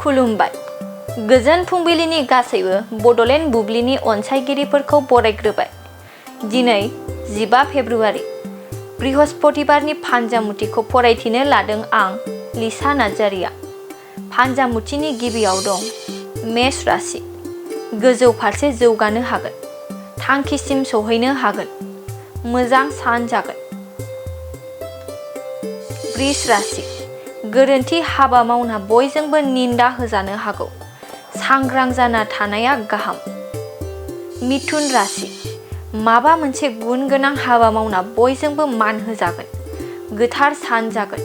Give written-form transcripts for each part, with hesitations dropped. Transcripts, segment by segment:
खुलुमबाय। गोजोन फुंबिलिनि गासैबो बड'लेण्ड बुब्लिनि अनसायगिरिफोरखौ बरायग्रोबाय। दिनै 15 फेब्रुआरि बृहस्पतिबारनि फान्जामुथिखौ फरायथिनो लादों आं लिसा नार्जारिया। फान्जामुथिनि गिबियाव दं मेष राशि। गोजौ फारसे जौगानो हागोन, थांखिसिम सौहैनो हागोन, मोजां सान जागोन। वृष राशि। गोरोन्थि हाबा मावना बयजोंबो निन्दा होजानो हागौ, सांग्रां जाना थानाया गाहाम। मिथुन राशि। माबा मोनसे गुन गोनां हाबा मावना बयजोंबो मान होजागोन, गोथार सान जागोन।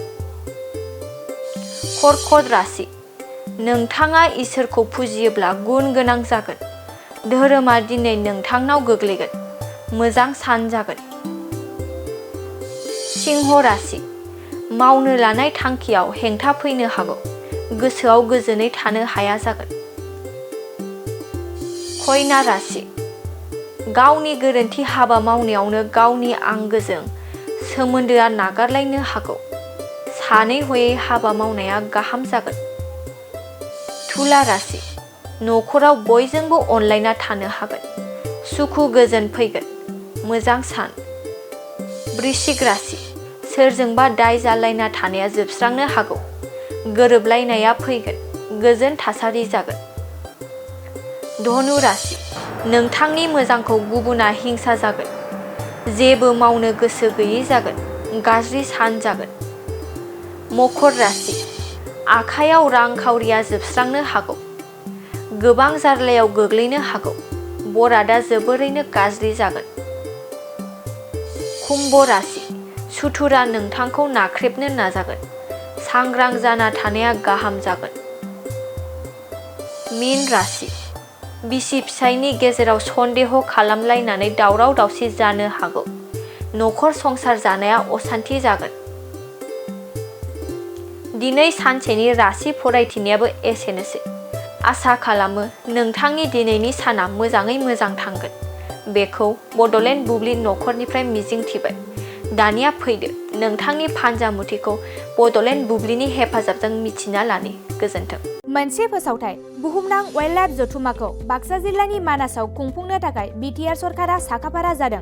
कर्कट राशि। नोंथाङा इसोरखौ फुजियोब्ला गुन गोनां जागोन, धोरोमा दिनै नोंथांनाव गोग्लैगोन, मोजां सान जागोन। सिंह राशि। मावनो लानाय थांखियाव हेंथा फैनो हागौ, गोसोआव गोजोनै थानो हाया जागोन। कन्या राशि। गावनि गोरोन्थि हाबा मावनायावनो गावनि आंगोजों सोमोन्दोआ नागारलायनो हागौ, सानै हयै हाबा मावनाया गाहाम जागोन। तुला राशि। न'खराव बयजोंबो अनलायना थानो हागोन, सुखु गोजोन फैगोन, मोजां सान। वृश्चिक राशि। सोरजोंबा दाय जालायना थानाया जोबस्रांनो हागौ, गोरोबलायनाया फैगोन, गोजोन थासारि जागोन। धनु राशि। नोंथांनि मोजांखौ गुबुना हिंसा जागोन, जेबो मावनो गोसो गैयै जागोन, गाज्रि सान जागोन। मकर राशि। आखाइयाव रांखावरिया जोबस्रांनो हागौ, गोबां जार्लायाव गोग्लैनो हागौ, बरादा जोबोरैनो गाज्रि जागोन। कुम्भ राशि। सुथुरा नोंथांखौ नाख्रेबनो नाजागोन, सांग्रां जाना थानाया गाहाम जागोन। मीन राशि। बिसि फिसायनि गेजेराव सन्देह खालामलायनानै दावराव दावसि जानो हागौ, न'खर संसार जानाया असान्थि जागोन। दिनै सानसेनि राशि फरायथिनायाबो एसेनोसै। आसा खालामो नोंथांनि दिनैनि साना मोजाङै मोजां थांगोन, बेखौ बड'लेण्ड बुब्लि न'खरनिफ्राय मिजिंथिबाय। दानिया फैदो नोंथांनि फान्जामुथिखौ बड'लेण्ड बुब्लिनि हेफाजाबजों मिथिना लानि। गोजोन्थों। मोनसे फोसावथाय। बुहुमनां वाइल्डलाइफ जथुम्माखौ बाक्सा जिल्लानि मानासाव खुंफुंनो थाखाय बिटिआर सरकारा साखाफारा जादों।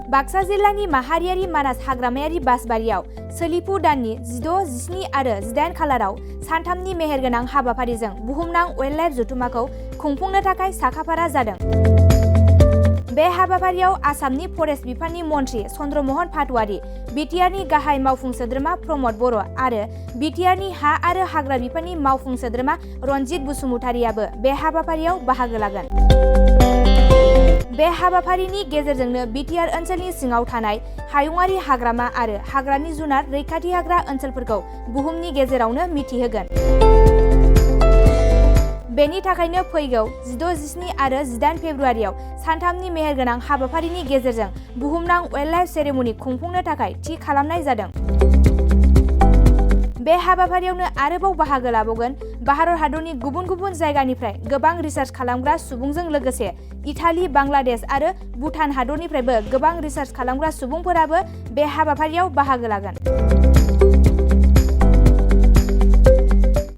बाक्सा जिल्लानि माहारियारि मानास हाग्रामायारि बासबारियाव सोलिफु दाननि 16, 17 आरो 18 खालाराव सानथामनि मेहेरगोनां हाबाफारिजों बुहुमनां वाइल्डलाइफ जथुम्माखौ खुंफुंनो थाखाय साखाफारा जादों। बे हाबाफारियाव आसामनि फरेस्ट बिफाननि मन्थ्रि चन्द्रमोहन पाटवारी, बिटिआरनि गाहाय मावफुं सोद्रोमा प्रमद बर' आरो बिटिआरनि हा आरो हाग्रा बिफाननि मावफुं सोद्रोमा रनजित बसुमतारियाबो बे हाबाफारियाव बाहागो लागोन। बे हाबाफारिनि गेजेरजोंनो बिटिआर ओनसोलनि सिङाव थानाय हायुङारि हाग्रामा आरो हाग्रानि जुनार रैखाथि हाग्रा ओनसोलफोरखौ बुहुमनि गेजेरावनो मिथिहोगोन। बेनि थाखायनो फैगौ 16, 17 आरो 18 फेब्रुआरियाव सानथामनि मेहेरगोनां हाबाफारिनि गेजेरजों बुहुमनां वाइल्डलाइफ सेरेमनि खुंफुंनो थाखाय थि खालामनाय जादों। बे हाबाफारियावनो आरोबाव बाहागो लाबावगोन भारत हादरनि गुबुन गुबुन जायगानिफ्राय गोबां रिसार्च खालामग्रा सुबुंजों लोगोसे इटालि, बांलादेश आरो भुटान हादरनिफ्रायबो गोबां रिसार्च खालामग्रा सुबुंफोराबो बे हाबाफारियाव बाहागो लागोन।